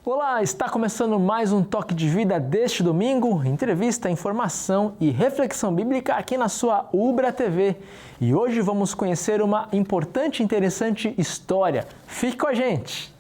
Olá, está começando mais um Toque de Vida deste domingo, entrevista, informação e reflexão bíblica aqui na sua Ubra TV. E hoje vamos conhecer uma importante e interessante história. Fique com a gente!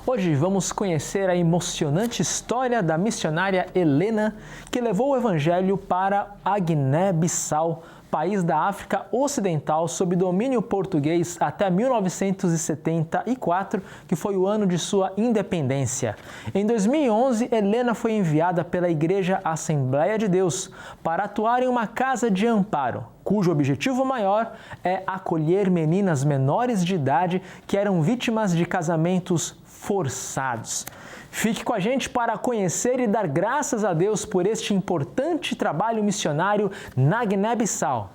Hoje vamos conhecer a emocionante história da missionária Helena, que levou o Evangelho para a Guiné-Bissau, país da África Ocidental sob domínio português até 1974, que foi o ano de sua independência. Em 2011, Helena foi enviada pela Igreja Assembleia de Deus para atuar em uma casa de amparo, cujo objetivo maior é acolher meninas menores de idade que eram vítimas de casamentos forçados. Fique com a gente para conhecer e dar graças a Deus por este importante trabalho missionário na Guiné-Bissau.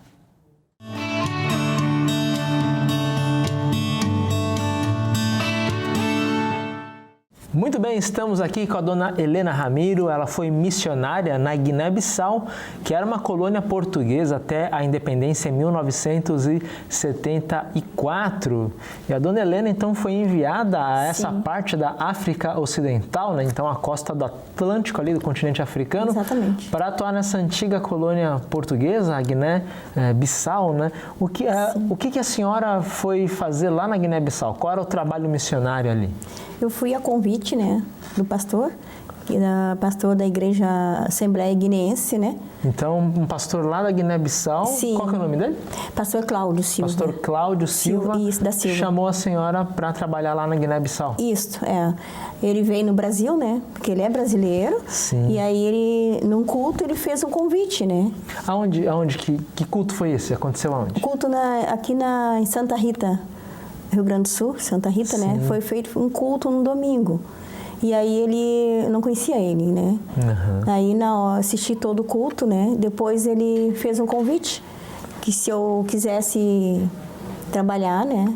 Muito bem, estamos aqui com a dona Helena Ramiro. Ela foi missionária na Guiné-Bissau, que era uma colônia portuguesa até a independência em 1974. E a dona Helena, então, foi enviada a essa parte da África Ocidental, né? Então, a costa do Atlântico, ali do continente africano, para atuar nessa antiga colônia portuguesa, a Guiné-Bissau, né? O que a senhora foi fazer lá na Guiné-Bissau? Qual era o trabalho missionário ali? Eu fui a convite, né, do pastor, pastor da Igreja Assembleia Guineense, né? Então, um pastor lá da Guiné-Bissau, qual que é o nome dele? Pastor Cláudio Silva. Pastor Cláudio Silva, isso, da Silva. Chamou a senhora para trabalhar lá na Guiné-Bissau. Isso, é. Ele veio no Brasil, né? Porque ele é brasileiro. Sim. E aí, num culto, ele fez um convite, né? Aonde que culto foi esse? Aconteceu aonde? O culto aqui em Santa Rita, Rio Grande do Sul, Santa Rita, né? Foi feito um culto no domingo. E aí eu não conhecia ele, né? Uhum. Aí assisti todo o culto, né? Depois ele fez um convite que se eu quisesse trabalhar, né?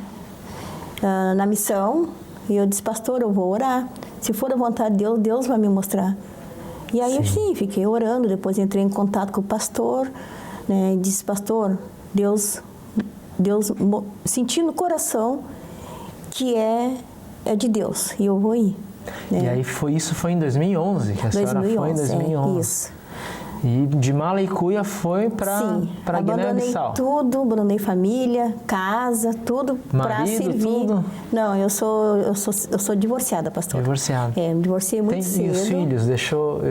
Na missão, e eu disse, pastor, eu vou orar. Se for da vontade de Deus, Deus vai me mostrar. E aí fiquei orando. Depois entrei em contato com o pastor, né? E disse, pastor, Deus senti no coração que é de Deus e eu vou ir. Né? E aí isso foi em 2011, que a senhora foi em 2011. Isso. E de mala e cuia foi para Guiné-Bissau. Tudo, abandonei família, casa, tudo para servir. Tudo? Não, eu sou divorciada, pastor. Divorciada. Me divorciei muito cedo. E os filhos,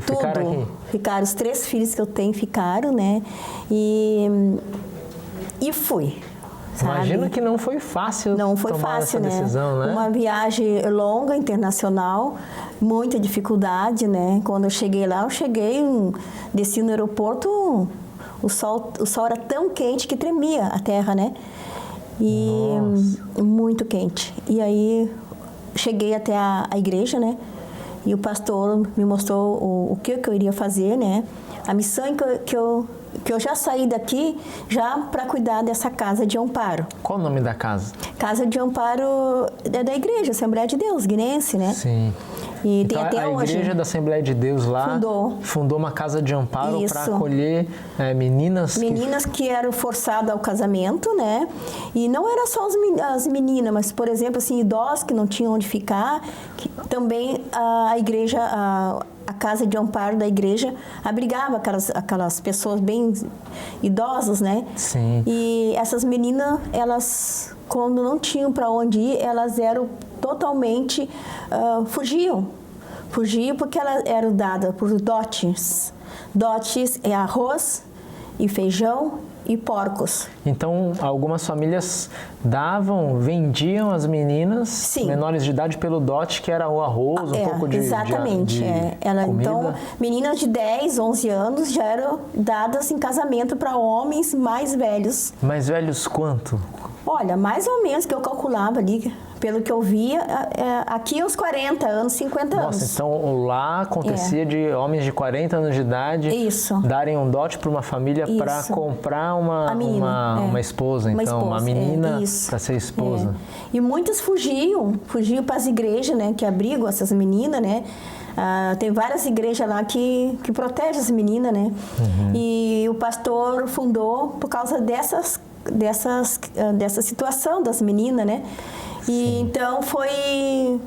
ficaram aqui? Ficaram, os 3 filhos que eu tenho ficaram, né? E fui. Imagino que não foi fácil tomar essa decisão, né? Uma viagem longa, internacional, muita dificuldade, né? Quando eu cheguei lá, desci no aeroporto, o sol era tão quente que tremia a terra, né? E muito quente. E aí cheguei até a igreja, né? E o pastor me mostrou o que eu iria fazer, né? A missão que eu já saí daqui já para cuidar dessa casa de amparo. Qual o nome da casa? Casa de amparo é da Igreja Assembleia de Deus, guineense, né? Sim. E então, tem até a Igreja da Assembleia de Deus lá fundou uma casa de amparo para acolher meninas que eram forçadas ao casamento, né? E não era só as meninas, mas, por exemplo, assim, idosos que não tinham onde ficar, também a igreja, a casa de amparo da igreja abrigava aquelas pessoas bem idosas, né? Sim. E essas meninas, elas, quando não tinham para onde ir, elas eram totalmente fugiam porque elas eram dadas por dotes. Dotes é arroz e feijão e porcos. Então, algumas famílias vendiam as meninas menores de idade pelo dote, que era o arroz, um pouco de exatamente. Comida. Então, meninas de 10, 11 anos já eram dadas em casamento para homens mais velhos. Mais velhos quanto? Olha, mais ou menos que eu calculava ali, pelo que eu via, aqui uns 40 anos, 50 anos. Nossa, então lá acontecia de homens de 40 anos de idade darem um dote para uma família para comprar uma esposa, uma menina para ser esposa. E muitas fugiam para as igrejas, né, que abrigam essas meninas, né? Tem várias igrejas lá que protegem as meninas, né? Uhum. E o pastor fundou por causa dessa situação das meninas, né? E então foi...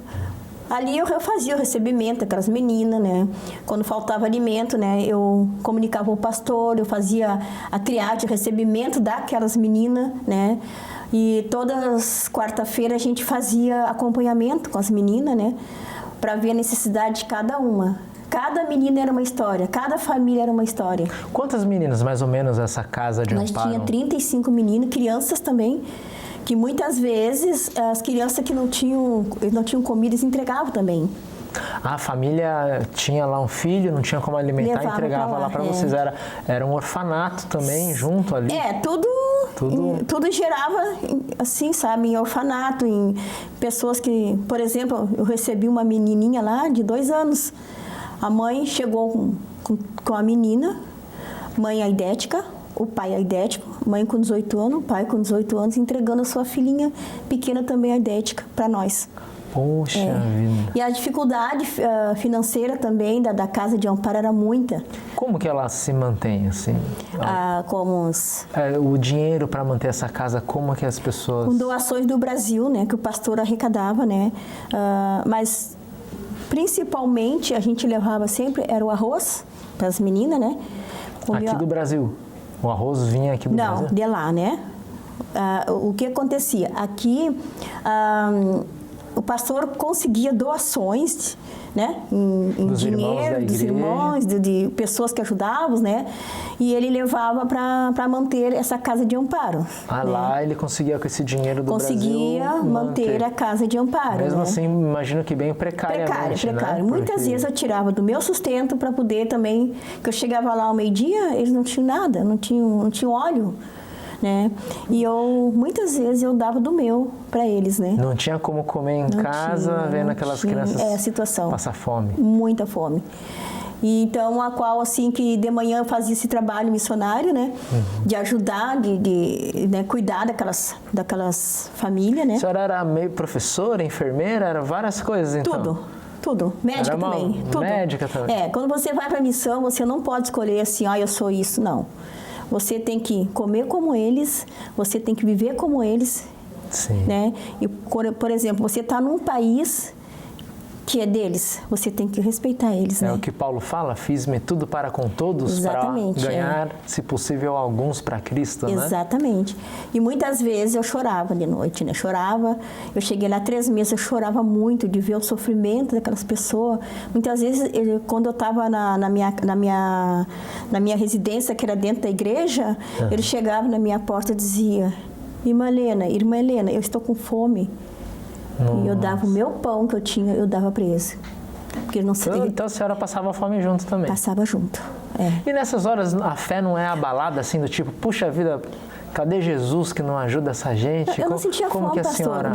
Ali eu fazia o recebimento daquelas meninas, né? Quando faltava alimento, né? Eu comunicava com o pastor, eu fazia a triagem de recebimento daquelas meninas, né? E todas quarta-feira a gente fazia acompanhamento com as meninas, né? Para ver a necessidade de cada uma. Cada menina era uma história, cada família era uma história. Quantas meninas, mais ou menos, essa casa de amparo? Nós tinha 35 meninos, crianças também, que muitas vezes as crianças que não tinham comida, eles entregavam também. A família tinha lá um filho, não tinha como alimentar, Levava entregava lá para vocês. Era um orfanato também, junto ali? Tudo gerava, assim, sabe, em orfanato, em pessoas que... Por exemplo, eu recebi uma menininha lá de 2 anos. A mãe chegou com a menina, mãe aidética, o pai aidético, mãe com 18 anos, o pai com 18 anos, entregando a sua filhinha pequena também aidética para nós. Poxa vida. E a dificuldade financeira também da Casa de Amparo era muita. Como que ela se mantém, assim? O dinheiro para manter essa casa, como que as pessoas... Com doações do Brasil, né, que o pastor arrecadava, né? Mas... Principalmente, a gente levava sempre, era o arroz para as meninas, né? Aqui do Brasil? O arroz vinha aqui do Brasil? Não, de lá, né? O que acontecia? Aqui, o pastor conseguia doações, né? Em dinheiro, dos irmãos, de pessoas que ajudavam, né? E ele levava para manter essa casa de amparo. Né? Lá ele conseguia com esse dinheiro do Brasil... Conseguia manter a casa de amparo. Mesmo né? assim, imagino que bem precariamente, Precário. Né? Muitas vezes eu tirava do meu sustento para poder também... Que eu chegava lá ao meio-dia, eles não tinham nada, não tinham óleo. Né? E muitas vezes eu dava do meu para eles, né? Não tinha como comer em casa, vendo aquelas crianças passar fome. Muita fome. E então, a qual, assim, que de manhã eu fazia esse trabalho missionário, né? De ajudar, de cuidar daquelas famílias, né? A senhora era meio professora, enfermeira, era várias coisas, então? Tudo. Médica também. Tudo. Médica também. Quando você vai para a missão, você não pode escolher assim, eu sou isso, não. Você tem que comer como eles, você tem que viver como eles. Sim. Né? E, por exemplo, você está num país que é deles, você tem que respeitar eles. É né? o que Paulo fala, fiz-me tudo para com todos, Exatamente, para ganhar, se possível, alguns para Cristo, né? Exatamente. E muitas vezes eu chorava de noite, né? Chorava, eu cheguei lá 3 meses, eu chorava muito de ver o sofrimento daquelas pessoas. Muitas vezes, quando eu estava na minha residência, que era dentro da igreja, ele chegava na minha porta e dizia, irmã Helena, eu estou com fome. Nossa. E eu dava o meu pão que eu tinha, eu dava para eles. Porque ele não sabia. Então a senhora passava fome junto também? Passava junto, E nessas horas a fé não é abalada assim, do tipo, puxa vida, cadê Jesus que não ajuda essa gente? Eu não sentia fome, pastor.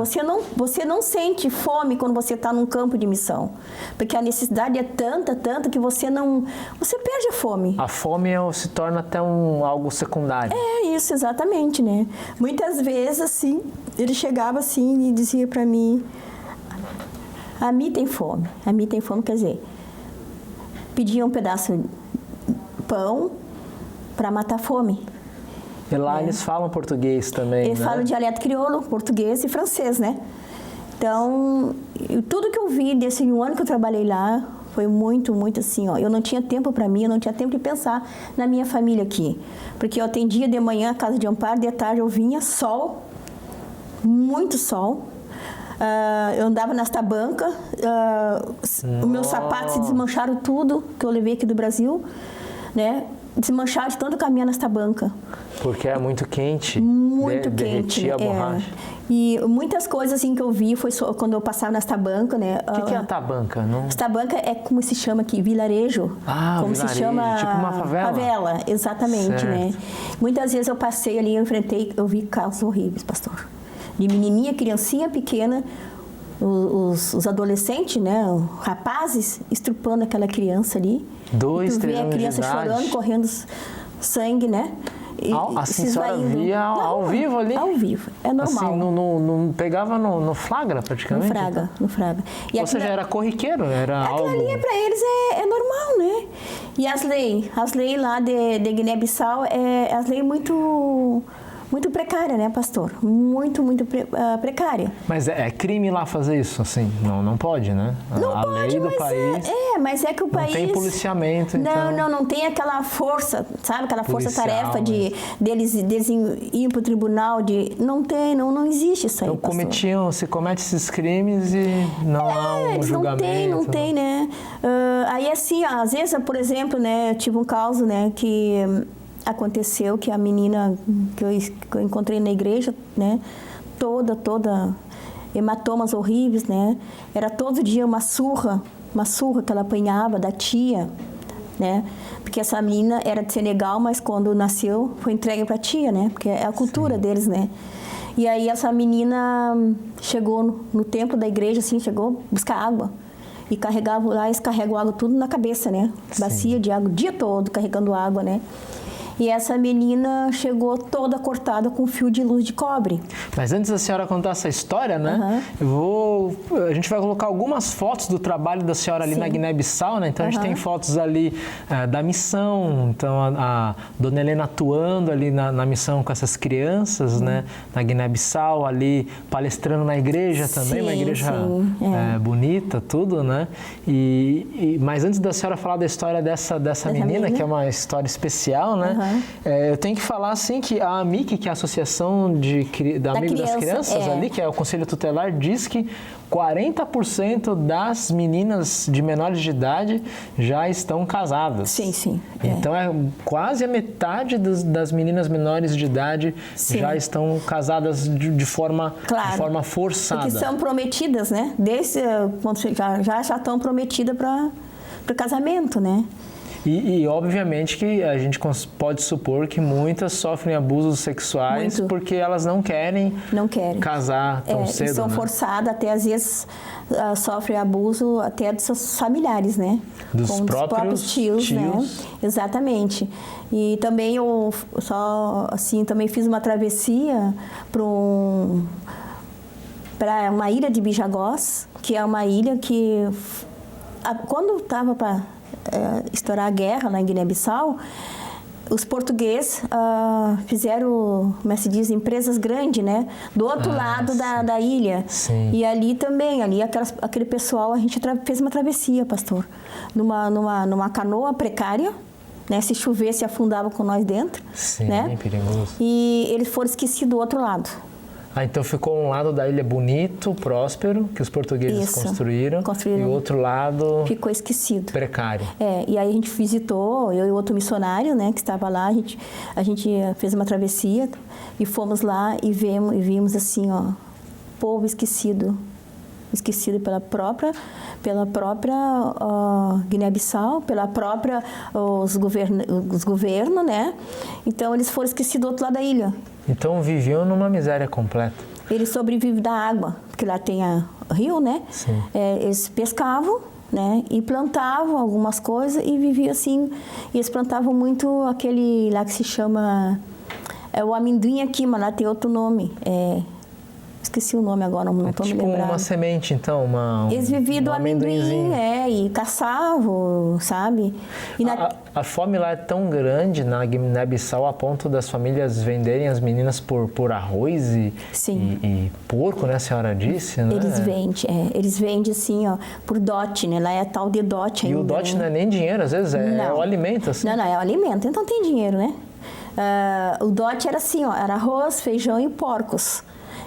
Você não sente fome quando você está num campo de missão. Porque a necessidade é tanta que você perde a fome. A fome se torna até algo secundário. É isso, exatamente, né? Muitas vezes, assim, ele chegava assim e dizia para mim, a mim tem fome, quer dizer, pedia um pedaço de pão para matar a fome. E lá eles falam português também, Eles falam dialeto crioulo, português e francês, né? Então, tudo que eu vi desse 1 ano que eu trabalhei lá foi muito assim, ó. Eu não tinha tempo para mim, eu não tinha tempo de pensar na minha família aqui. Porque eu atendia de manhã a casa de amparo, de tarde eu vinha, sol, muito sol. Eu andava nas tabancas, os meus sapatos se desmancharam tudo, que eu levei aqui do Brasil, né? Desmancharam de tanto caminhar nesta banca. Porque é muito quente. Muito quente. Derretia a borracha. E muitas coisas assim que eu vi foi quando eu passava nesta banca, né? O que é a tabanca? Esta banca é como se chama aqui, vilarejo. Como vilarejo, se chama tipo uma favela. Favela, exatamente, certo. Né? Muitas vezes eu passei ali, eu vi casos horríveis, pastor. De menininha, criancinha pequena, os adolescentes, né, os rapazes, estrupando aquela criança ali. 2, 3 anos de idade. Tu vê a criança chorando, correndo sangue, né? Assim, a senhora via ao vivo ali? Ao vivo, é normal. Assim, não pegava no flagra praticamente? No fraga. Ou seja, era corriqueiro, era aquilo algo... ali para eles é normal, né? E as leis lá de Guiné-Bissau as leis muito precária, né, pastor? Muito precária. Mas é crime lá fazer isso, assim? Não pode, né? Não a pode, lei do país... mas é que o país... Não tem policiamento, então... Não tem aquela força, sabe? Aquela força-tarefa deles irem para o tribunal, não existe isso aí, então, pastor. se comete esses crimes e não há um julgamento. Não tem, né? Aí, assim, às vezes, por exemplo, né, eu tive um caso, né, que... aconteceu que a menina que eu encontrei na igreja, né, toda hematomas horríveis, né, era todo dia uma surra que ela apanhava da tia, né, porque essa menina era de Senegal, mas quando nasceu foi entregue para a tia, né, porque é a cultura Sim. deles, né. E aí essa menina chegou no templo da igreja, assim, chegou buscar água. E carregava lá, eles carregam água tudo na cabeça, né, bacia de água o dia todo carregando água, né. E essa menina chegou toda cortada com fio de luz de cobre. Mas antes da senhora contar essa história, né? A gente vai colocar algumas fotos do trabalho da senhora ali Sim. na Guiné-Bissau, né? Então a gente tem fotos ali da missão, então a dona Helena atuando ali na missão com essas crianças, né? Na Guiné-Bissau, ali palestrando na igreja também, uma igreja bonita, tudo, né? Mas antes da senhora falar da história dessa menina, que é uma história especial, né? Eu tenho que falar assim que a AMIC, que é a Associação da Amigo das Crianças ali, que é o Conselho Tutelar, diz que 40% das meninas de menores de idade já estão casadas. Sim. Então quase a metade das meninas menores de idade já estão casadas de forma forçada. Porque são prometidas, né? Já estão prometidas para o casamento, né? E obviamente que a gente pode supor que muitas sofrem abusos sexuais porque elas não querem casar tão cedo. São forçadas, até às vezes sofrem abuso até dos seus familiares, né? Dos próprios tios, né? Exatamente. E também eu também fiz uma travessia para uma ilha de Bijagós, que é uma ilha que quando estava para estourar a guerra na Guiné-Bissau, os portugueses fizeram, como se diz, empresas grandes, né? Do outro lado da ilha. Sim. E ali também, aquele pessoal, a gente fez uma travessia, pastor, numa canoa precária, né? Se chover, se afundava com nós dentro. Sim, né? Bem perigoso. E eles foram esquecidos do outro lado. Então ficou um lado da ilha bonito, próspero, que os portugueses construíram, e o outro lado ficou esquecido, precário. E aí a gente visitou, eu e outro missionário, né, que estava lá, a gente fez uma travessia e fomos lá e vimos assim, ó, povo esquecido pela própria Guiné-Bissau, pela própria os governos, né? Então eles foram esquecidos do outro lado da ilha. Então viviam numa miséria completa. Eles sobrevivem da água, porque lá tem rio, né? Sim. Eles pescavam, né? E plantavam algumas coisas e viviam assim. E eles plantavam muito aquele lá que se chama o amendoim aqui, mas lá tem outro nome. Esqueci o nome agora, não estou me lembrando. Tipo uma semente, então? Eles viviam do amendoim, e caçavam, sabe? E a fome lá é tão grande na Guiné-Bissau a ponto das famílias venderem as meninas por arroz e porco, né? A senhora disse, né? Eles vendem assim, ó, por dote, né? Lá é tal de dote ainda. E o dote não é nem dinheiro, às vezes é o alimento, assim. Não, é o alimento, então tem dinheiro, né? O dote era assim, ó, era arroz, feijão e porcos.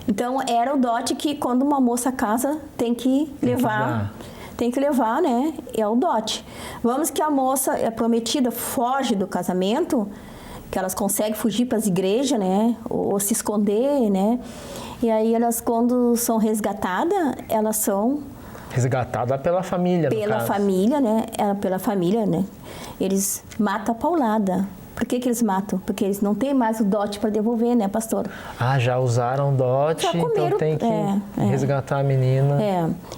Então, era o dote que quando uma moça casa tem que levar, né? É o dote. Vamos que a moça prometida foge do casamento, que elas conseguem fugir para as igrejas, né? Ou se esconder, né? E aí elas, quando são resgatadas, elas são... Resgatada pela família, Pela família, né? Eles matam a paulada. Por que eles matam? Porque eles não têm mais o dote para devolver, né, pastor? Ah, já usaram dote, Já comeram, então tem que resgatar a menina.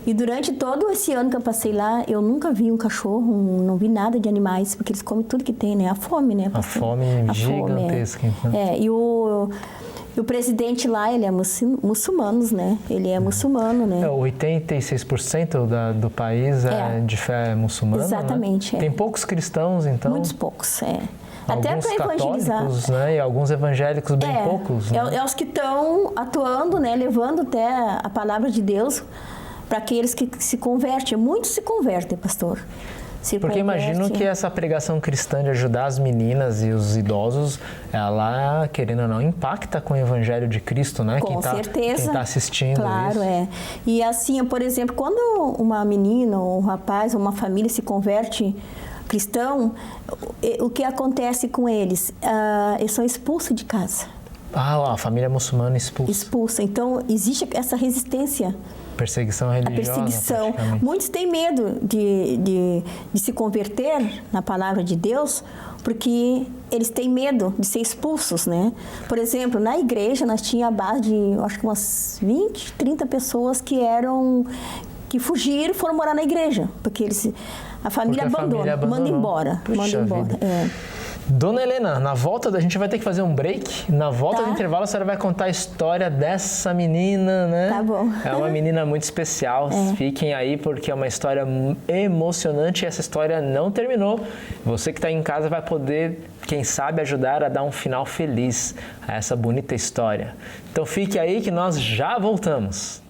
E durante todo esse ano que eu passei lá, eu nunca vi um cachorro, não vi nada de animais, porque eles comem tudo que tem, né? A fome, né, pastor? A fome gigantesca, então. E o presidente lá, ele é muçulmano, né? Ele é muçulmano, né? 86% do país é de fé muçulmana, exatamente, né? Tem poucos cristãos, então? Muitos poucos, Alguns até para evangelizar. Católicos, né? E alguns evangélicos bem poucos. Né? É os que estão atuando, né? Levando até a palavra de Deus para aqueles que se convertem. Muitos se convertem, pastor. Porque imagino que essa pregação cristã de ajudar as meninas e os idosos, ela, querendo ou não, impacta com o evangelho de Cristo, né? Com certeza. Quem está assistindo claro, isso. E assim, por exemplo, quando uma menina, ou um rapaz, ou uma família se converte cristão, o que acontece com eles? Eles são expulsos de casa. A família muçulmana expulsa. Expulsa. Então, existe essa resistência. Perseguição religiosa. A perseguição. Muitos têm medo de se converter na palavra de Deus, porque eles têm medo de ser expulsos, né? Por exemplo, na igreja nós tínhamos a base de, acho que umas 20, 30 pessoas que fugiram e foram morar na igreja, porque a família abandona, manda embora. Dona Helena, na volta a gente vai ter que fazer um break. Na volta do intervalo a senhora vai contar a história dessa menina, né? Tá bom. É uma menina muito especial. Fiquem aí porque é uma história emocionante e essa história não terminou. Você que está em casa vai poder, quem sabe, ajudar a dar um final feliz a essa bonita história. Então fique aí que nós já voltamos.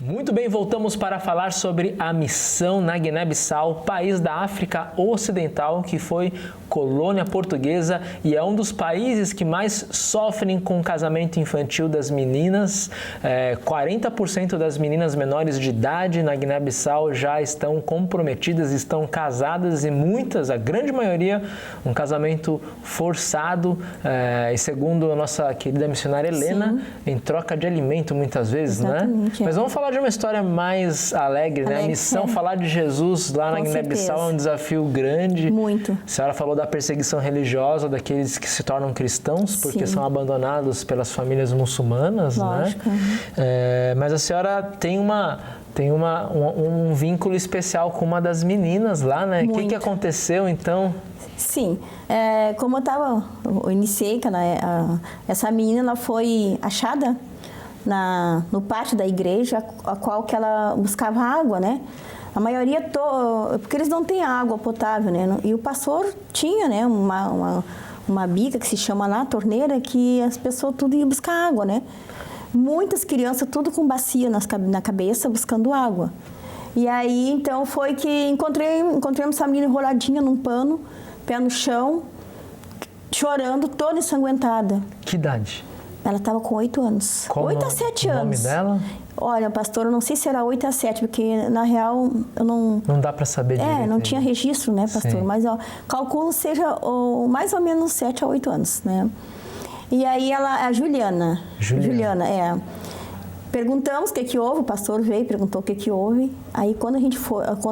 Muito bem, voltamos para falar sobre a missão na Guiné-Bissau, país da África Ocidental, que foi colônia portuguesa e é um dos países que mais sofrem com o casamento infantil das meninas. 40% das meninas menores de idade na Guiné-Bissau já estão comprometidas, estão casadas e muitas, a grande maioria, um casamento forçado e segundo a nossa querida missionária Helena, em troca de alimento muitas vezes, exatamente, né? Mas vamos falar de uma história mais alegre, né? A missão, falar de Jesus lá na Guiné-Bissau é um desafio grande. Muito. A senhora falou da perseguição religiosa daqueles que se tornam cristãos porque são abandonados pelas famílias muçulmanas, lógico, né? Mas a senhora tem um vínculo especial com uma das meninas lá, né? O que aconteceu então? Sim, como eu iniciei, essa menina ela foi achada no pátio da igreja, a qual que ela buscava água, né? A maioria, porque eles não têm água potável, né? E o pastor tinha, né, uma bica que se chama lá, torneira, que as pessoas tudo iam buscar água, né? Muitas crianças, tudo com bacia na cabeça, buscando água. E aí, então, foi que encontramos essa menina enroladinha num pano, pé no chão, chorando, toda ensanguentada. Que idade? Ela estava com 8 anos. 8 a 7 anos. O nome dela? Olha, pastor, eu não sei se era 8 a 7, porque na real eu não... Não dá para saber direito. Não tinha registro, né, pastor? Sim. Mas calculo seja mais ou menos 7 a 8 anos, né? E aí a Juliana. Juliana. Perguntamos o que houve, o pastor veio, perguntou o que houve. Aí quando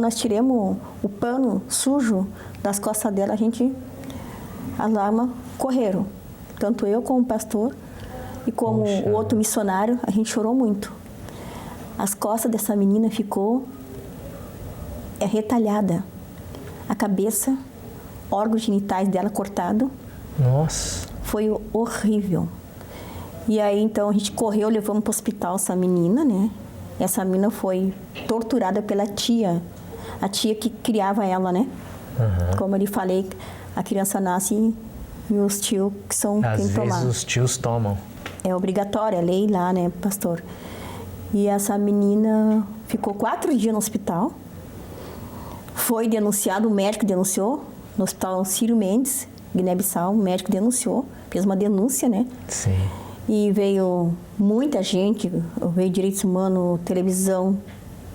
nós tiramos o pano sujo das costas dela, as larmas correram. Tanto eu como o pastor e como o outro missionário, a gente chorou muito. As costas dessa menina ficou retalhada. A cabeça, órgãos genitais dela cortado. Nossa! Foi horrível. E aí, então, a gente correu, levamos para o hospital essa menina, né? Essa menina foi torturada pela tia. A tia que criava ela, né? Uhum. Como eu lhe falei, a criança nasce e os tios que são quem tomar. Às vezes os tios tomam. É obrigatório, é lei lá, né, pastor? E essa menina ficou 4 dias no hospital. Foi denunciado, o médico denunciou, no hospital Círio Mendes, Guiné-Bissau, o médico denunciou, fez uma denúncia, né? Sim. E veio muita gente, veio direitos humanos, televisão,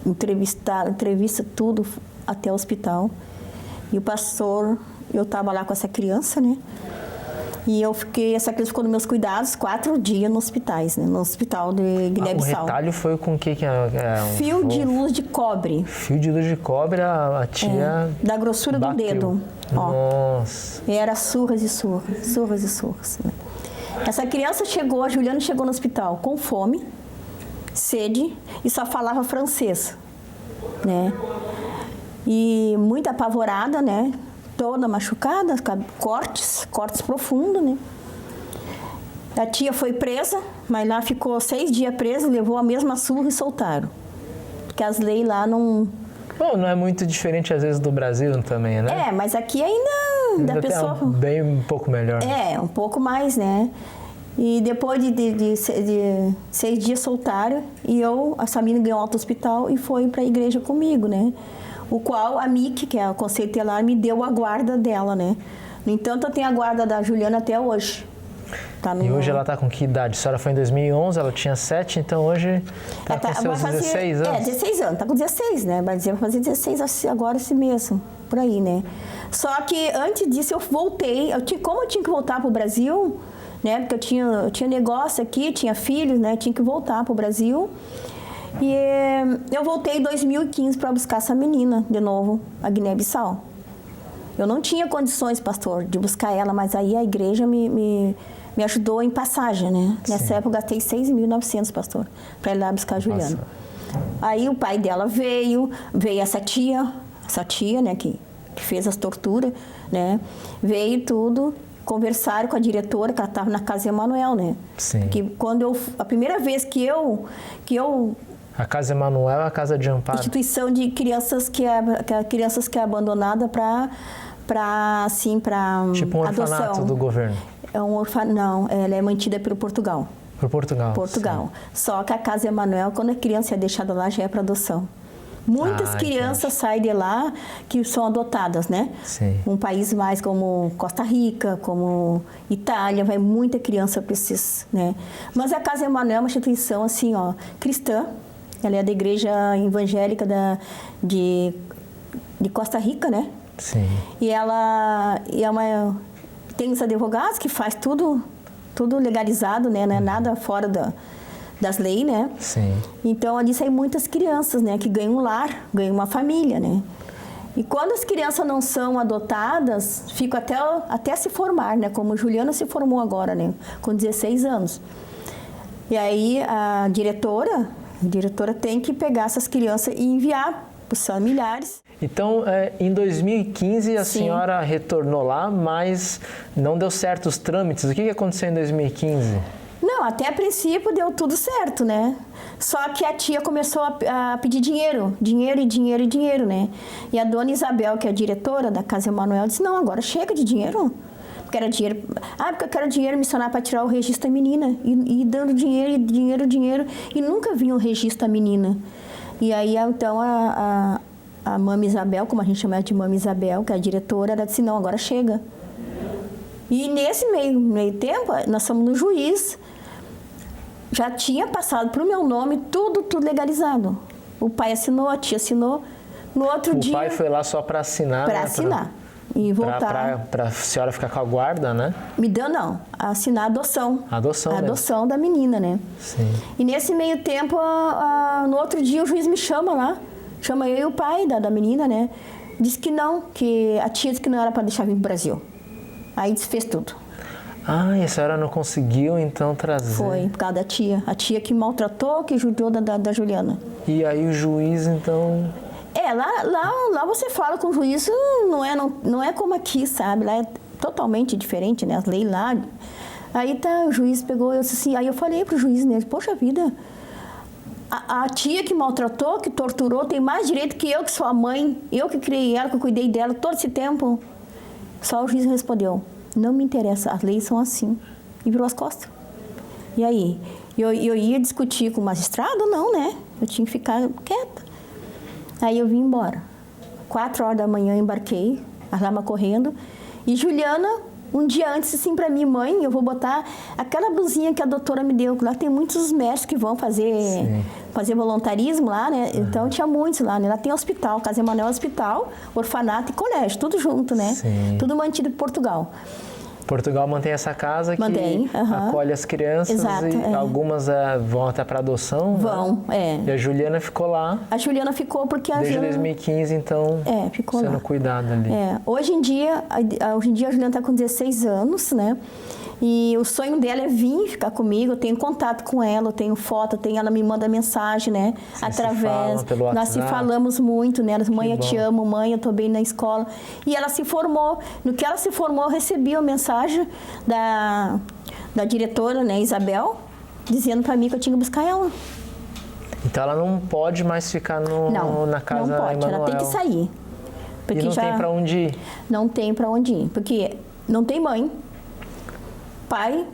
entrevista tudo até o hospital. E o pastor, eu estava lá com essa criança, né? E essa criança ficou nos meus cuidados 4 dias no hospital de Guiné-Bissau. O retalho foi com o que? Fio de luz de cobre. Fio de luz de cobre, a tia da grossura bateu. do dedo. Nossa. E era surras e surras. Né? Essa criança a Juliana chegou no hospital com fome, sede e só falava francês, né? E muito apavorada, né? Toda machucada, cortes profundos, né? A tia foi presa, mas lá ficou 6 dias presa, levou a mesma surra e soltaram. Porque as leis lá não... Bom, não é muito diferente às vezes do Brasil também, né? Mas aqui ainda a pessoa... Bem um pouco melhor. Um pouco mais, né? E depois de 6 dias soltaram, e essa menina ganhou alta hospital e foi para a igreja comigo, né? O qual a MIC, que é o Conselho Tutelar, me deu a guarda dela, né? No entanto, eu tenho a guarda da Juliana até hoje. E hoje ela está com que idade? A senhora foi em 2011, ela tinha 7, então hoje está com seus 16 anos? 16 anos, está com 16, né? Vai fazer 16 agora esse mês, por aí, né? Só que antes disso eu voltei, como eu tinha que voltar para o Brasil, né? Porque eu tinha negócio aqui, tinha filhos, né? Tinha que voltar para o Brasil. E eu voltei em 2015 para buscar essa menina de novo, a Guiné-Bissau. Eu não tinha condições, pastor, de buscar ela, mas aí a igreja me ajudou em passagem, né? Sim. Nessa época eu gastei 6.900, pastor, para ir lá buscar a Juliana. Nossa. Aí o pai dela veio essa tia, né, que fez as torturas, né? Veio tudo, conversaram com a diretora, que ela estava na Casa Emanuel, né? Sim. Que a primeira vez que eu a Casa Emanuel é a casa de amparo. Instituição de crianças que é abandonada para tipo um adoção. Orfanato do governo. Não, ela é mantida pelo Portugal. Por Portugal. Portugal. Sim. Só que a Casa Emanuel, quando a criança é deixada lá, já é para adoção. Muitas crianças saem de lá que são adotadas, né? Sim. Um país mais como Costa Rica, como Itália, vai muita criança para esses, né? Mas a Casa Emanuel é uma instituição assim, cristã. Ela é da igreja evangélica de Costa Rica, né? Sim. E ela tem os advogados que faz tudo legalizado, né? Não é nada fora das leis, né? Sim. Então, ali saem muitas crianças, né? Que ganham um lar, ganham uma família, né? E quando as crianças não são adotadas, ficam até se formar, né? Como Juliana se formou agora, né? Com 16 anos. E aí, a diretora tem que pegar essas crianças e enviar para os familiares. Então, em 2015, a Sim. senhora retornou lá, mas não deu certo os trâmites. O que aconteceu em 2015? Não, até a princípio deu tudo certo, né? Só que a tia começou a pedir dinheiro, né? E a dona Isabel, que é a diretora da Casa Emanuel, disse, não, agora chega de dinheiro. Porque era dinheiro... porque eu quero dinheiro missionário para tirar o registro da menina. E dando dinheiro, e nunca vinha o registro da menina. E aí, então, a Mama Isabel, como a gente chama de Mama Isabel, que é a diretora, ela disse, não, agora chega. E nesse meio tempo, nós fomos no juiz, já tinha passado para o meu nome tudo legalizado. O pai assinou, a tia assinou. No outro dia... O pai foi lá só para assinar, Para assinar. E voltar. Para a senhora ficar com a guarda, né? Me deu, não. Assinar a adoção. A adoção da menina, né? Sim. E nesse meio tempo, no outro dia, o juiz me chama lá. Chama eu e o pai da menina, né? Disse que não, que a tia disse que não era para deixar vir para o Brasil. Aí desfez tudo. E a senhora não conseguiu, então, trazer? Foi, por causa da tia. A tia que maltratou, que judiou da Juliana. E aí o juiz, então... Lá você fala com o juiz, não é como aqui, sabe? Lá é totalmente diferente, né? As leis lá. Aí o juiz pegou, eu disse assim, aí eu falei pro juiz, né? Poxa vida, a tia que maltratou, que torturou, tem mais direito que eu, que sou a mãe, eu que criei ela, que eu cuidei dela todo esse tempo. Só o juiz respondeu, não me interessa, as leis são assim. E virou as costas. E aí? Eu ia discutir com o magistrado? Não, né? Eu tinha que ficar quieta. Aí eu vim embora. 4 horas da manhã embarquei, a lama correndo. E Juliana um dia antes, assim, para mim, mãe, eu vou botar aquela blusinha que a doutora me deu. Lá tem muitos médicos que vão fazer voluntarismo lá, né? Então, tinha muitos lá, né? Lá tem hospital, Casa Emanuel Hospital, orfanato e colégio, tudo junto, né? Sim. Tudo mantido em Portugal. Portugal mantém essa casa que aham. acolhe as crianças. Exato, e algumas vão até para adoção. Vão, né? E a Juliana ficou lá. A Juliana ficou porque desde 2015, então, ficou sendo lá. cuidada ali. Hoje em dia a Juliana está com 16 anos, né? E o sonho dela é vir ficar comigo. Eu tenho contato com ela, eu tenho foto, ela me manda mensagem, né? Através. Nós se falamos muito, né? Mãe, eu te amo, mãe, eu tô bem na escola. E ela se formou. No que ela se formou, eu recebi uma mensagem da diretora, né, Isabel, dizendo para mim que eu tinha que buscar ela. Então ela não pode mais ficar na casa não pode, Emanuel. ela tem que sair. Porque e não tem para onde ir? Não tem para onde ir, porque não tem mãe. Pai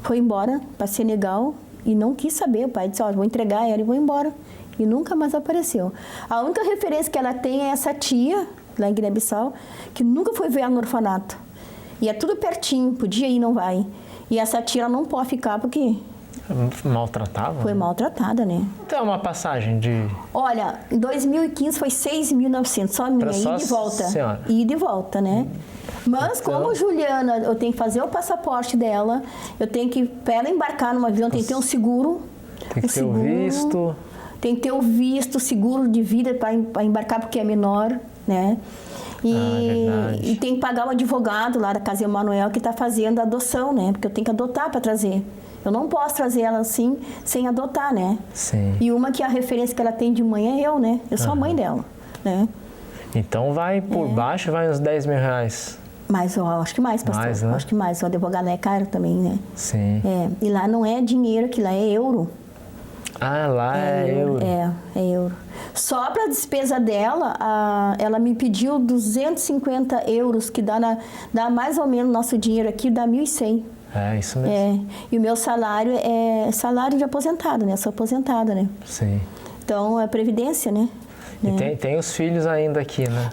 foi embora para Senegal e não quis saber. O pai disse, vou entregar ela e vou embora. E nunca mais apareceu. A única referência que ela tem é essa tia, lá em Guiné-Bissau, que nunca foi ver ela no orfanato. E é tudo pertinho, podia ir, não vai. E essa tia, ela não pode ficar porque... Maltratava? Foi maltratada, né? Então, uma passagem de... Olha, em 2015 foi 6.900, só minha, ida e volta. Senhora. Ida e volta, né? Mas então... como Juliana, eu tenho que fazer o passaporte dela, eu tenho que, para ela embarcar num avião, tem que ter um seguro. Tem que ter o visto. Tem que ter o visto, seguro de vida para embarcar porque é menor, né? E tem que pagar o advogado lá da Casa Emanuel que está fazendo a adoção, né? Porque eu tenho que adotar para trazer. Eu não posso trazer ela assim, sem adotar, né? Sim. E uma que a referência que ela tem de mãe é eu, né? Eu sou a mãe dela, né? Então vai por baixo, vai uns 10 mil reais. Mas eu acho que mais, pastor. Mais, né? Acho que mais. O advogado é caro também, né? Sim. E lá não é dinheiro, que lá é euro. Ah, lá é euro. É euro. Só para a despesa dela, ela me pediu 250 euros, que dá mais ou menos nosso dinheiro aqui, dá 1.100. É, isso mesmo. E o meu salário é salário de aposentado, né? Eu sou aposentada, né? Sim. Então, é previdência, né? E tem os filhos ainda aqui, né?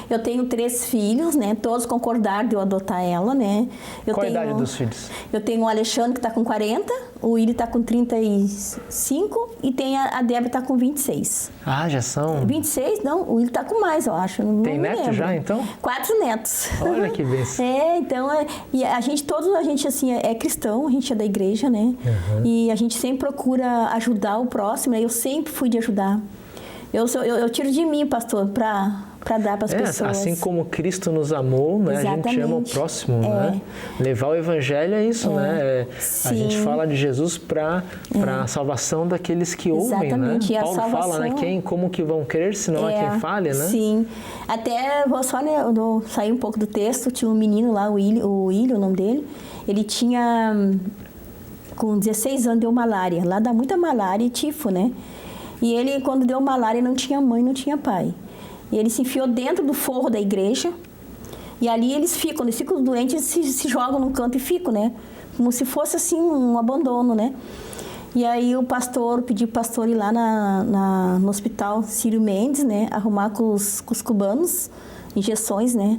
Eu tenho 3 filhos, né? Todos concordaram de eu adotar ela, né? Qual a idade dos filhos? Eu tenho o Alexandre, que está com 40, o Willi está com 35 e tem a Débora, que está com 26. Ah, já são? 26? Não, o Willi está com mais, eu acho. Tem neto já, então? 4 netos. Olha que bênção. Então, e a gente assim, é cristão, a gente é da igreja, né? Uhum. E a gente sempre procura ajudar o próximo, né? Eu sempre fui de ajudar. Eu tiro de mim, pastor, para dar para as pessoas. Assim como Cristo nos amou, né? Exatamente. A gente ama o próximo, né? Levar o evangelho é isso, né? A gente fala de Jesus para a salvação daqueles que ouvem, exatamente. né? E Paulo fala, né? Como que vão crer se não há quem fale, né? Sim. Até vou só sair um pouco do texto. Tinha um menino lá, o Willi, o nome dele. Ele tinha, com 16 anos, deu malária. Lá dá muita malária e tifo, né? E ele, quando deu malária, não tinha mãe, não tinha pai. E ele se enfiou dentro do forro da igreja. E ali quando eles ficam doentes, eles se jogam num canto e ficam, né? Como se fosse, assim, um abandono, né? E aí pedi pro pastor ir lá no hospital Círio Mendes, né? Arrumar com os cubanos, injeções, né?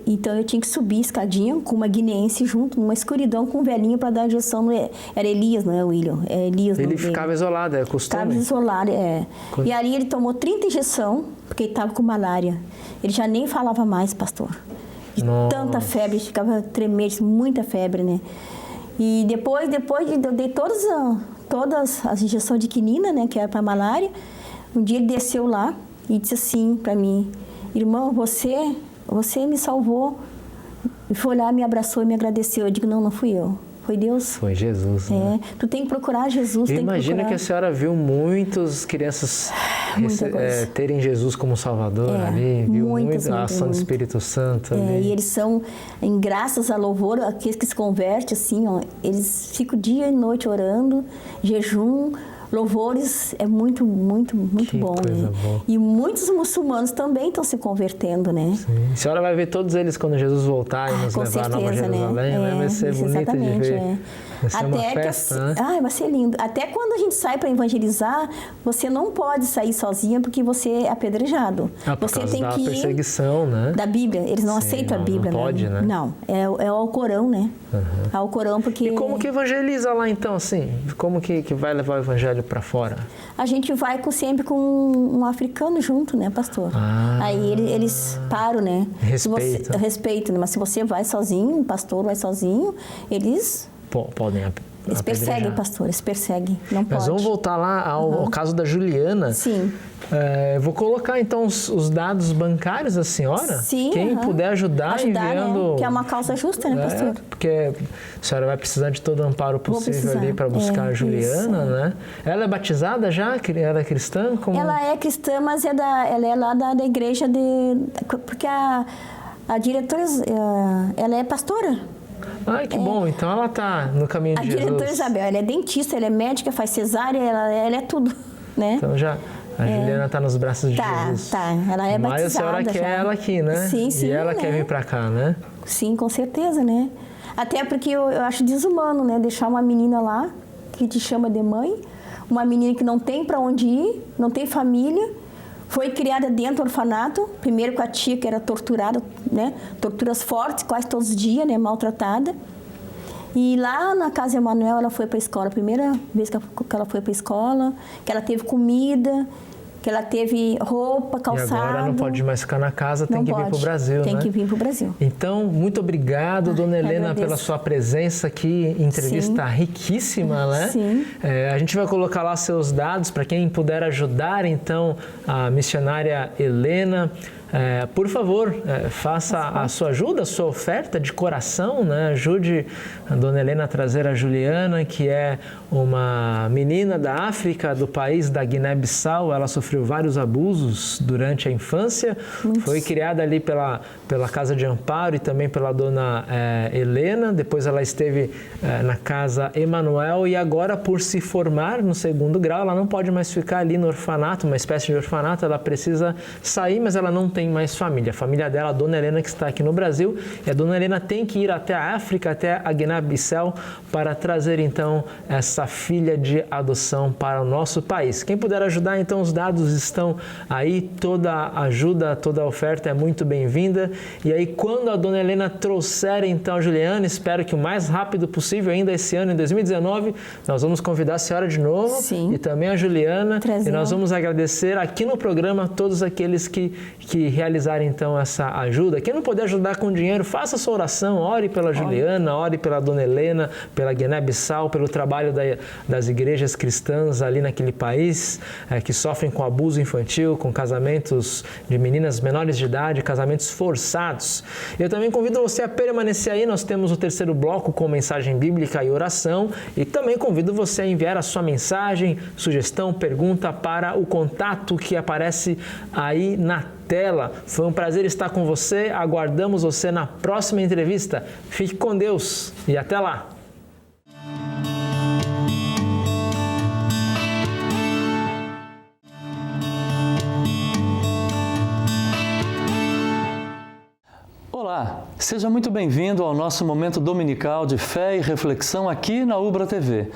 Então eu tinha que subir a escadinha com uma guineense junto, numa escuridão com um velhinho para dar injeção. Era Elias, não é, William? É Elias. Ele ficava isolado, é costume? Ficava isolado, E ali ele tomou 30 injeções, porque ele estava com malária. Ele já nem falava mais, pastor. De tanta febre, ele ficava tremendo, muita febre, né? E depois eu dei todas as injeções de quinina, né? Que era para malária. Um dia ele desceu lá e disse assim para mim: irmão, você me salvou. E foi lá, me abraçou e me agradeceu. Eu digo, não fui eu. Foi Deus. Foi Jesus, né? Tu tem que procurar Jesus. Imagina que a senhora viu muitas crianças terem Jesus como Salvador ali. Viu muito a ação do Espírito Santo ali. E eles são, graças a louvor, aqueles que se convertem, assim, eles ficam dia e noite orando, jejum, louvores é muito bom, né? Boa. E muitos muçulmanos também estão se convertendo, né? Sim. A senhora vai ver todos eles quando Jesus voltar e nos levar a Nova Jerusalém, né? Vai ser bonito de ver. Vai ser uma festa, né? Vai ser lindo. Até quando a gente sai para evangelizar, você não pode sair sozinha porque você é apedrejado. Por você causa tem da que ir perseguição, né? da Bíblia. Eles não aceitam a Bíblia, não pode, né? Não, é o Alcorão, né? É o Alcorão porque... E como que evangeliza lá então, assim? Como que vai levar o evangelho para fora? A gente vai sempre com um africano junto, né, pastor? Aí eles param, né? Respeito, né? Mas se você vai sozinho, um pastor vai sozinho, eles perseguem, pastor, eles perseguem, não pode. Mas vamos voltar lá ao caso da Juliana. Sim. Vou colocar então os dados bancários da senhora. Sim. Quem puder ajudar enviando... Né? Que é uma causa justa, né, pastor? Porque a senhora vai precisar de todo o amparo possível ali para buscar a Juliana, né? Ela é batizada já? Ela é cristã? Ela é cristã, mas ela é lá da igreja porque a diretora, ela é pastora. Ai, que bom. Então ela está no caminho de Jesus. A diretora Isabel, ela é dentista, ela é médica, faz cesárea, ela é tudo, né? Então a Juliana está nos braços de Jesus. Tá. Ela é batizada. Mas a senhora quer ela aqui, né? Sim. E ela quer vir para cá, né? Sim, com certeza, né? Até porque eu acho desumano, né? Deixar uma menina lá, que te chama de mãe, uma menina que não tem para onde ir, não tem família, foi criada dentro do orfanato, primeiro com a tia que era torturada, né? Torturas fortes, quase todos os dias, né? Maltratada. E lá na Casa Emanuel ela foi para a escola, a primeira vez que ela foi para a escola, que ela teve comida, que ela teve roupa, calçado. E agora não pode mais ficar na casa, tem que vir para o Brasil, Tem que vir para o Brasil. Então, muito obrigado, dona Helena, pela sua presença aqui, entrevista riquíssima, né? Sim. A gente vai colocar lá seus dados para quem puder ajudar, então, a missionária Helena. Por favor, faça a sua ajuda, a sua oferta de coração, né? Ajude a dona Helena a trazer a Juliana, que é uma menina da África, do país da Guiné-Bissau. Ela sofreu vários abusos durante a infância, foi criada ali pela Casa de Amparo e também pela dona Helena. Depois ela esteve na Casa Emanuel e agora, por se formar no 2º grau, ela não pode mais ficar ali no orfanato, uma espécie de orfanato. Ela precisa sair, mas ela não tem mais família. A família dela, a dona Helena, que está aqui no Brasil, e a dona Helena tem que ir até a África, até a Guiné-Bissau, para trazer então essa filha de adoção para o nosso país. Quem puder ajudar, então os dados estão aí, toda a ajuda, toda a oferta é muito bem-vinda. E aí, quando a dona Helena trouxer então a Juliana, espero que o mais rápido possível, ainda esse ano, em 2019, nós vamos convidar a senhora de novo. Sim. E também a Juliana. Trazer. E nós vamos agradecer aqui no programa todos aqueles que realizarem então essa ajuda. Quem não puder ajudar com dinheiro, faça sua oração, ore pela Juliana, ore pela dona Helena, pela Guiné-Bissau, pelo trabalho das igrejas cristãs ali naquele país, que sofrem com abuso infantil, com casamentos de meninas menores de idade, casamentos forçados. Eu também convido você a permanecer aí, nós temos o 3º bloco com mensagem bíblica e oração, e também convido você a enviar a sua mensagem, sugestão, pergunta para o contato que aparece aí na tela. Foi um prazer estar com você, aguardamos você na próxima entrevista. Fique com Deus e até lá! Olá, seja muito bem-vindo ao nosso momento dominical de fé e reflexão aqui na Ubra TV,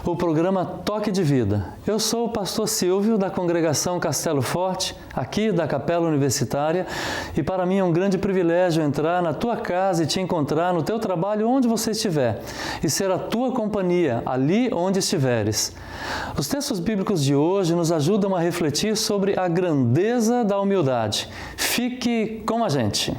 o programa Toque de Vida. Eu sou o pastor Silvio, da congregação Castelo Forte, aqui da Capela Universitária, e para mim é um grande privilégio entrar na tua casa e te encontrar no teu trabalho onde você estiver, e ser a tua companhia ali onde estiveres. Os textos bíblicos de hoje nos ajudam a refletir sobre a grandeza da humildade. Fique com a gente!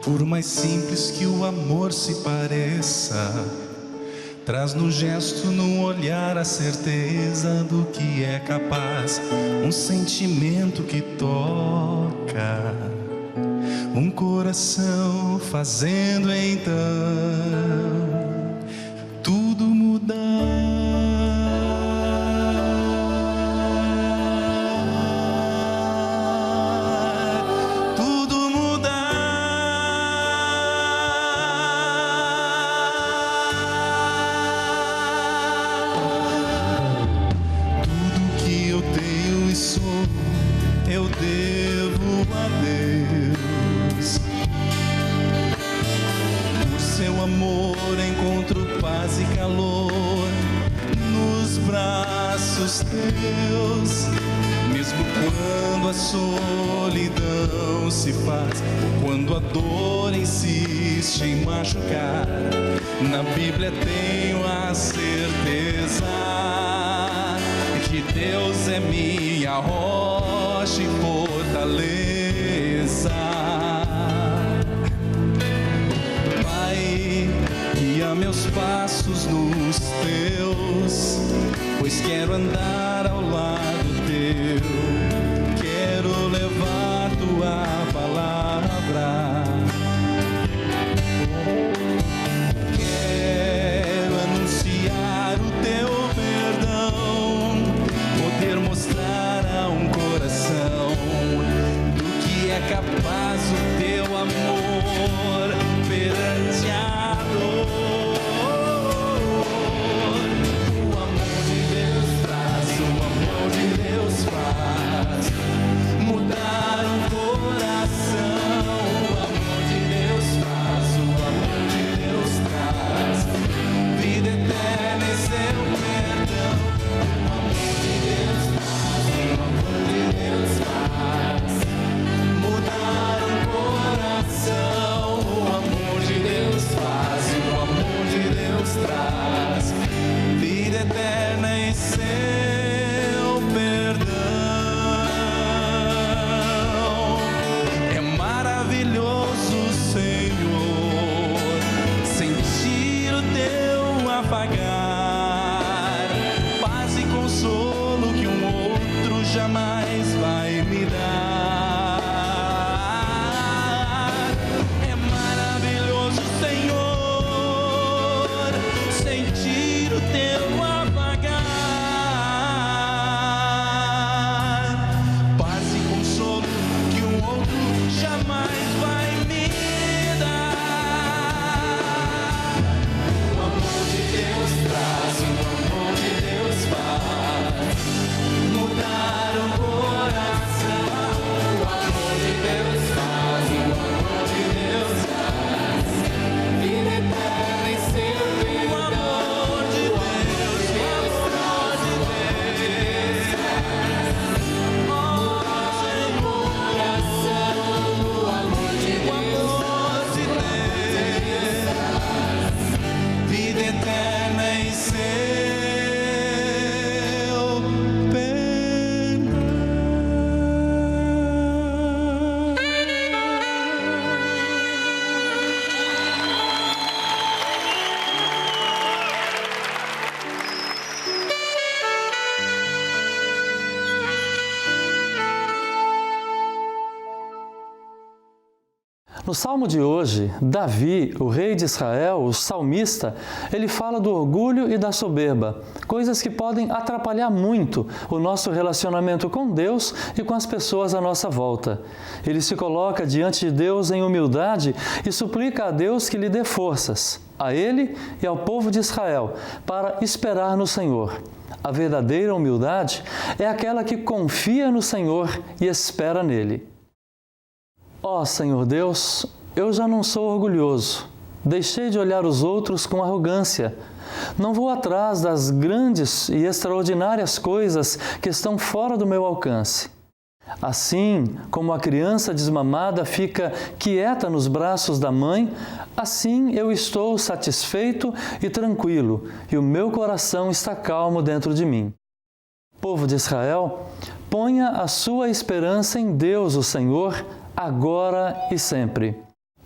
Por mais simples que o amor se pareça, traz no gesto, no olhar a certeza do que é capaz. Um sentimento que toca um coração, fazendo então tudo mudar. braços teus, mesmo quando a solidão se faz, quando a dor insiste em machucar. Na Bíblia tenho a certeza que Deus é minha rocha e fortaleza. Pai, guia meus passos nos teus, pois quero andar ao lado teu, quero levar tua palavra, quero anunciar o teu perdão, poder mostrar a um coração do que é capaz o teu amor perante a dor. Mudar um coração, o amor de Deus faz, o amor de Deus traz vida eterna em seu perdão. O amor de Deus faz, o amor de Deus faz. Mudar um coração, o amor de Deus faz, o amor de Deus traz vida eterna em seu perdão. Paz e consolo que um outro jamais vai me dar. É maravilhoso, Senhor, sentir o teu apagar. Paz e consolo que um outro jamais vai me dar. O amor de Deus traz, o amor de Deus faz. Mudar um coração, o amor de Deus faz, o amor de Deus faz. Vida eterna em seu perdão. O amor de Deus, o amor de Deus. Mudar um coração, o amor de Deus. Vida eterna em seu No Salmo de hoje, Davi, o rei de Israel, o salmista, ele fala do orgulho e da soberba, coisas que podem atrapalhar muito o nosso relacionamento com Deus e com as pessoas à nossa volta. Ele se coloca diante de Deus em humildade e suplica a Deus que lhe dê forças, a ele e ao povo de Israel, para esperar no Senhor. A verdadeira humildade é aquela que confia no Senhor e espera nele. Ó Senhor Deus, eu já não sou orgulhoso. Deixei de olhar os outros com arrogância. Não vou atrás das grandes e extraordinárias coisas que estão fora do meu alcance. Assim como a criança desmamada fica quieta nos braços da mãe, assim eu estou satisfeito e tranquilo, e o meu coração está calmo dentro de mim. Povo de Israel, ponha a sua esperança em Deus, o Senhor, agora e sempre.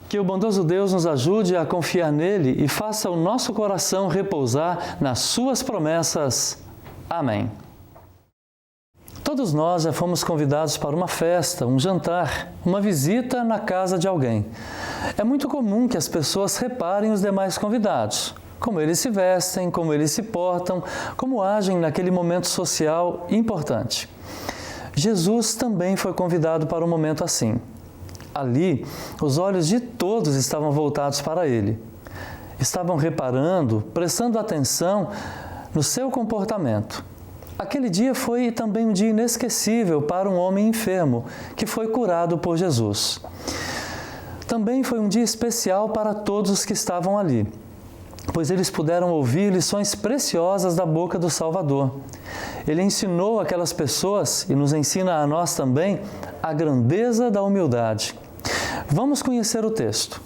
Que o bondoso Deus nos ajude a confiar nele e faça o nosso coração repousar nas suas promessas. Amém. Todos nós já fomos convidados para uma festa, um jantar, uma visita na casa de alguém. É muito comum que as pessoas reparem os demais convidados, como eles se vestem, como eles se portam, como agem naquele momento social importante. Jesus também foi convidado para um momento assim. Ali, os olhos de todos estavam voltados para ele. Estavam reparando, prestando atenção no seu comportamento. Aquele dia foi também um dia inesquecível para um homem enfermo, que foi curado por Jesus. Também foi um dia especial para todos os que estavam ali. pois eles puderam ouvir lições preciosas da boca do Salvador. Ele ensinou aquelas pessoas, e nos ensina a nós também, a grandeza da humildade. Vamos conhecer o texto.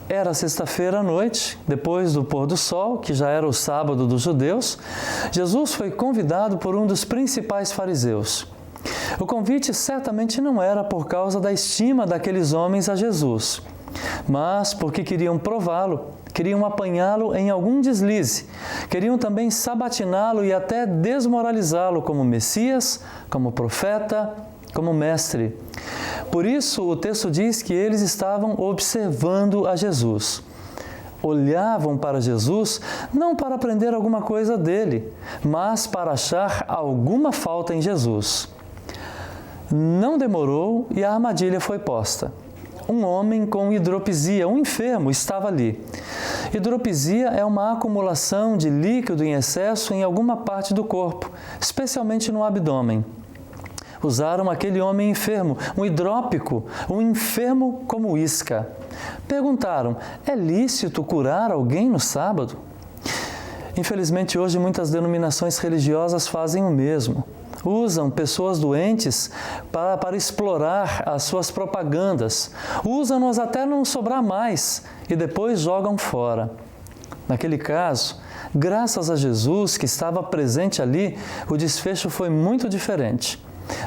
Era sexta-feira à noite, depois do pôr do sol, que já era o sábado dos judeus, Jesus foi convidado por um dos principais fariseus. O convite certamente não era por causa da estima daqueles homens a Jesus, mas porque queriam prová-lo, queriam apanhá-lo em algum deslize, queriam também sabatiná-lo e até desmoralizá-lo como Messias, como profeta, como mestre. Por isso, o texto diz que eles estavam observando a Jesus. Olhavam para Jesus não para aprender alguma coisa dele, mas para achar alguma falta em Jesus. Não demorou e a armadilha foi posta. Um homem com hidropisia, um enfermo, estava ali. Hidropisia é uma acumulação de líquido em excesso em alguma parte do corpo, especialmente no abdômen. Usaram aquele homem enfermo, um hidrópico, um enfermo como isca. Perguntaram, é lícito curar alguém no sábado? Infelizmente, hoje muitas denominações religiosas fazem o mesmo. Usam pessoas doentes para explorar as suas propagandas. Usam-nos até não sobrar mais e depois jogam fora. Naquele caso, graças a Jesus que estava presente ali, o desfecho foi muito diferente.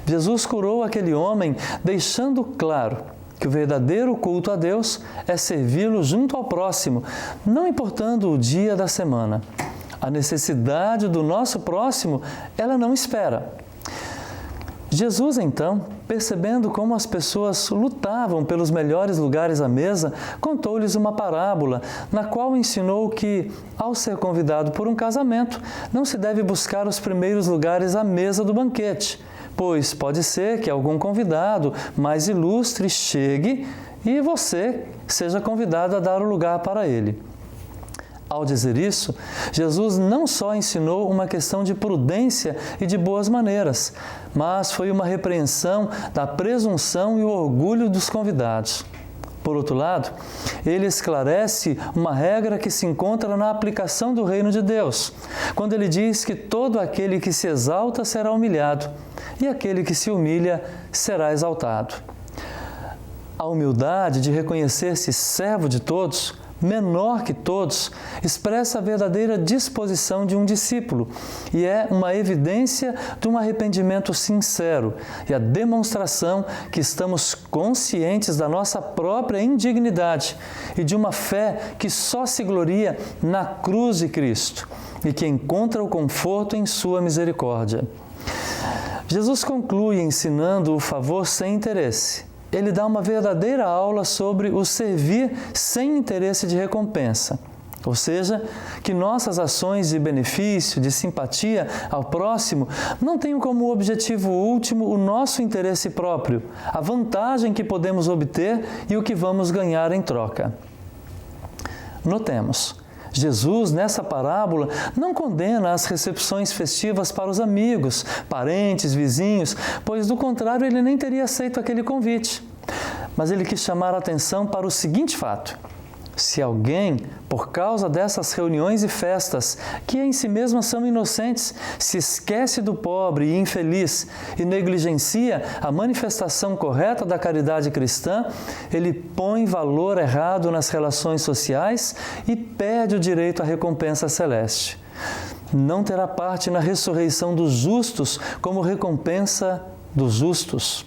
Jesus curou aquele homem, deixando claro que o verdadeiro culto a Deus é servi-lo junto ao próximo, não importando o dia da semana. A necessidade do nosso próximo, ela não espera. Jesus, então, percebendo como as pessoas lutavam pelos melhores lugares à mesa, contou-lhes uma parábola, na qual ensinou que, ao ser convidado por um casamento, não se deve buscar os primeiros lugares à mesa do banquete, pois pode ser que algum convidado mais ilustre chegue e você seja convidado a dar o lugar para ele. Ao dizer isso, Jesus não só ensinou uma questão de prudência e de boas maneiras, mas foi uma repreensão da presunção e o orgulho dos convidados. Por outro lado, ele esclarece uma regra que se encontra na aplicação do reino de Deus, quando ele diz que todo aquele que se exalta será humilhado, e aquele que se humilha será exaltado. A humildade de reconhecer-se servo de todos, menor que todos, expressa a verdadeira disposição de um discípulo e é uma evidência de um arrependimento sincero e a demonstração que estamos conscientes da nossa própria indignidade e de uma fé que só se gloria na cruz de Cristo e que encontra o conforto em sua misericórdia. Jesus conclui ensinando o favor sem interesse. Ele dá uma verdadeira aula sobre o servir sem interesse de recompensa. Ou seja, que nossas ações de benefício, de simpatia ao próximo não tenham como objetivo último o nosso interesse próprio, a vantagem que podemos obter e o que vamos ganhar em troca. Notemos, Jesus, nessa parábola, não condena as recepções festivas para os amigos, parentes, vizinhos, pois, do contrário, ele nem teria aceito aquele convite. Mas ele quis chamar a atenção para o seguinte fato: se alguém, por causa dessas reuniões e festas, que em si mesmas são inocentes, se esquece do pobre e infeliz e negligencia a manifestação correta da caridade cristã, ele põe valor errado nas relações sociais e perde o direito à recompensa celeste. Não terá parte na ressurreição dos justos como recompensa dos justos.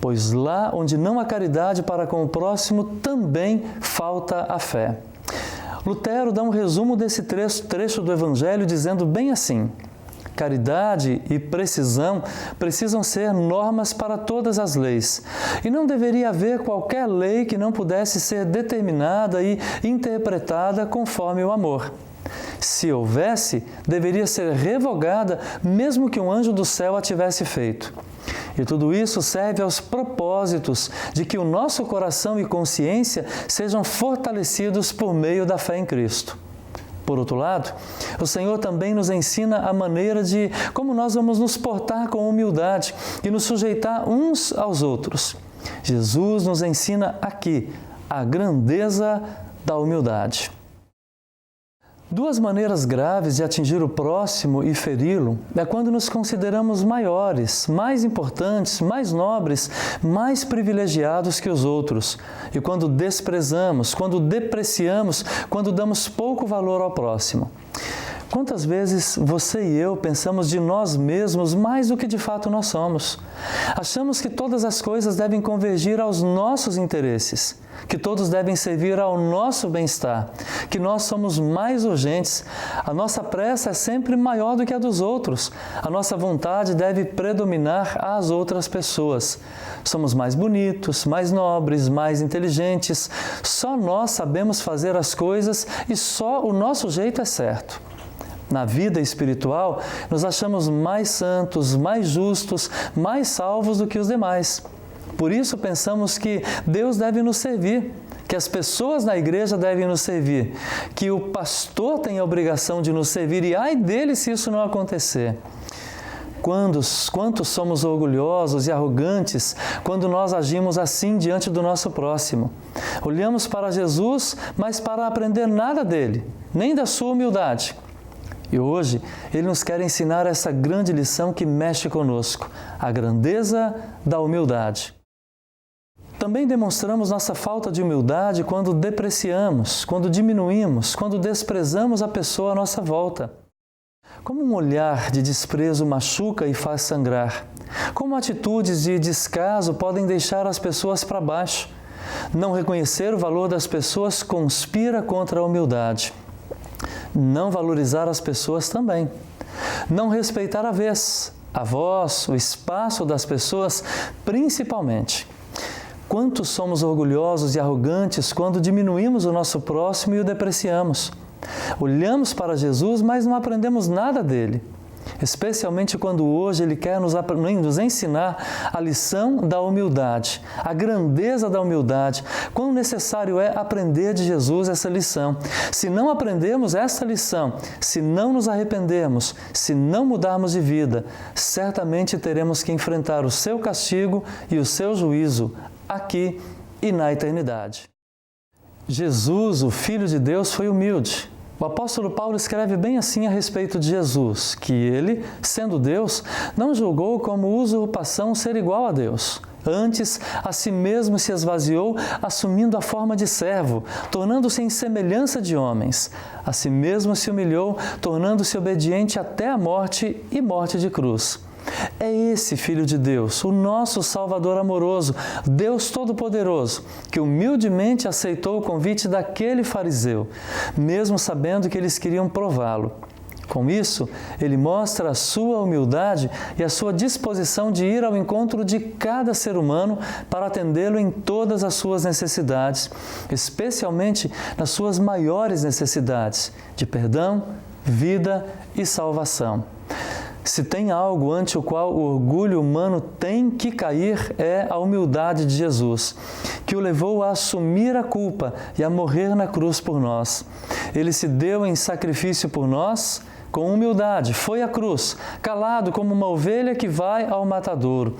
Pois lá onde não há caridade para com o próximo, também falta a fé. Lutero dá um resumo desse trecho do Evangelho dizendo bem assim: caridade e precisão precisam ser normas para todas as leis, e não deveria haver qualquer lei que não pudesse ser determinada e interpretada conforme o amor. Se houvesse, deveria ser revogada, mesmo que um anjo do céu a tivesse feito. E tudo isso serve aos propósitos de que o nosso coração e consciência sejam fortalecidos por meio da fé em Cristo. Por outro lado, o Senhor também nos ensina a maneira de como nós vamos nos portar com humildade e nos sujeitar uns aos outros. Jesus nos ensina aqui a grandeza da humildade. Duas maneiras graves de atingir o próximo e feri-lo é quando nos consideramos maiores, mais importantes, mais nobres, mais privilegiados que os outros, e quando desprezamos, quando depreciamos, quando damos pouco valor ao próximo. Quantas vezes você e eu pensamos de nós mesmos mais do que de fato nós somos? Achamos que todas as coisas devem convergir aos nossos interesses, que todos devem servir ao nosso bem-estar, que nós somos mais urgentes, a nossa pressa é sempre maior do que a dos outros, a nossa vontade deve predominar às outras pessoas. Somos mais bonitos, mais nobres, mais inteligentes, só nós sabemos fazer as coisas e só o nosso jeito é certo. Na vida espiritual, nos achamos mais santos, mais justos, mais salvos do que os demais. Por isso pensamos que Deus deve nos servir, que as pessoas na igreja devem nos servir, que o pastor tem a obrigação de nos servir e ai dele se isso não acontecer. Quantos somos orgulhosos e arrogantes quando nós agimos assim diante do nosso próximo. Olhamos para Jesus, mas para aprender nada dele, nem da sua humildade. E hoje, Ele nos quer ensinar essa grande lição que mexe conosco, a grandeza da humildade. Também demonstramos nossa falta de humildade quando depreciamos, quando diminuímos, quando desprezamos a pessoa à nossa volta. Como um olhar de desprezo machuca e faz sangrar. Como atitudes de descaso podem deixar as pessoas para baixo. Não reconhecer o valor das pessoas conspira contra a humildade. Não valorizar as pessoas também. Não respeitar a vez, a voz, o espaço das pessoas, principalmente. Quantos somos orgulhosos e arrogantes quando diminuímos o nosso próximo e o depreciamos. Olhamos para Jesus, mas não aprendemos nada dele. Especialmente quando hoje Ele quer nos ensinar a lição da humildade, a grandeza da humildade. Quão necessário é aprender de Jesus essa lição. Se não aprendermos essa lição, se não nos arrependermos, se não mudarmos de vida, certamente teremos que enfrentar o seu castigo e o seu juízo aqui e na eternidade. Jesus, o Filho de Deus, foi humilde. O apóstolo Paulo escreve bem assim a respeito de Jesus, que ele, sendo Deus, não julgou como usurpação ser igual a Deus. Antes, a si mesmo se esvaziou, assumindo a forma de servo, tornando-se em semelhança de homens. A si mesmo se humilhou, tornando-se obediente até a morte e morte de cruz. É esse Filho de Deus, o nosso Salvador amoroso, Deus Todo-Poderoso, que humildemente aceitou o convite daquele fariseu, mesmo sabendo que eles queriam prová-lo. Com isso, ele mostra a sua humildade e a sua disposição de ir ao encontro de cada ser humano para atendê-lo em todas as suas necessidades, especialmente nas suas maiores necessidades de perdão, vida e salvação. Se tem algo ante o qual o orgulho humano tem que cair, é a humildade de Jesus, que o levou a assumir a culpa e a morrer na cruz por nós. Ele se deu em sacrifício por nós, com humildade, foi à cruz, calado como uma ovelha que vai ao matadouro.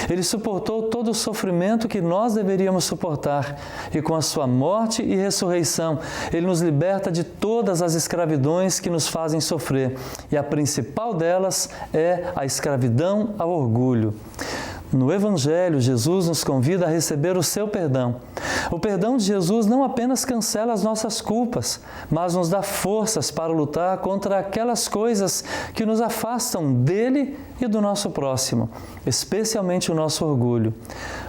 Ele suportou todo o sofrimento que nós deveríamos suportar e com a sua morte e ressurreição, Ele nos liberta de todas as escravidões que nos fazem sofrer. E a principal delas é a escravidão ao orgulho. No Evangelho, Jesus nos convida a receber o seu perdão. O perdão de Jesus não apenas cancela as nossas culpas, mas nos dá forças para lutar contra aquelas coisas que nos afastam dele e do nosso próximo, especialmente o nosso orgulho.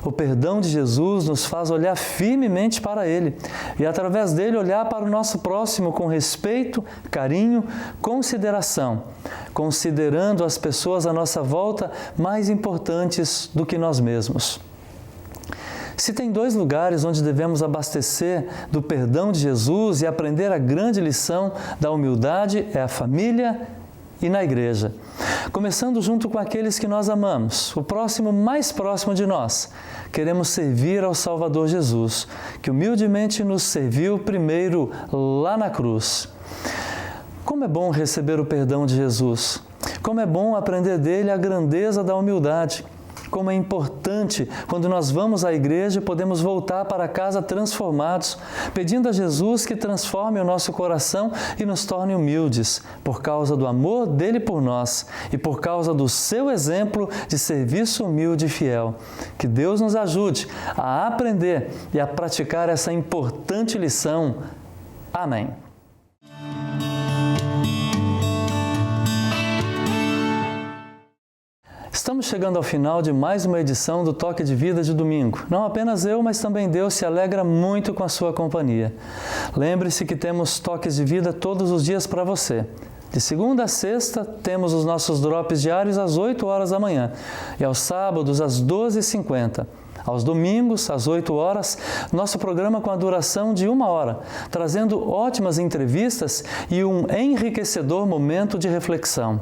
O perdão de Jesus nos faz olhar firmemente para Ele e, através dele, olhar para o nosso próximo com respeito, carinho, consideração, considerando as pessoas à nossa volta mais importantes do que nós mesmos. Se tem dois lugares onde devemos abastecer do perdão de Jesus e aprender a grande lição da humildade, é a família e na igreja. Começando junto com aqueles que nós amamos, o próximo mais próximo de nós. Queremos servir ao Salvador Jesus, que humildemente nos serviu primeiro lá na cruz. Como é bom receber o perdão de Jesus! Como é bom aprender dele a grandeza da humildade! como é importante quando nós vamos à igreja e podemos voltar para casa transformados, pedindo a Jesus que transforme o nosso coração e nos torne humildes, por causa do amor dele por nós e por causa do seu exemplo de serviço humilde e fiel. Que Deus nos ajude a aprender e a praticar essa importante lição. Amém. Estamos chegando ao final de mais uma edição do Toque de Vida de domingo. Não apenas eu, mas também Deus se alegra muito com a sua companhia. Lembre-se que temos toques de vida todos os dias para você. De segunda a sexta, temos os nossos drops diários às 8 horas da manhã e aos sábados às 12h50. Aos domingos, às 8 horas, nosso programa com a duração de 1 hora, trazendo ótimas entrevistas e um enriquecedor momento de reflexão.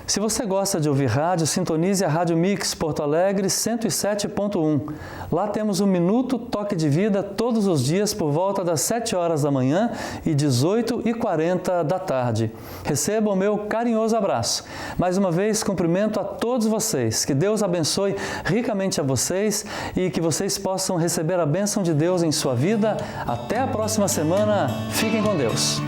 Se você gosta de ouvir rádio, sintonize a Rádio Mix Porto Alegre 107.1. Lá temos um minuto Toque de Vida todos os dias por volta das 7 horas da manhã e 18h40 da tarde. Receba o meu carinhoso abraço. Mais uma vez, cumprimento a todos vocês. Que Deus abençoe ricamente a vocês e que vocês possam receber a bênção de Deus em sua vida. Até a próxima semana. Fiquem com Deus.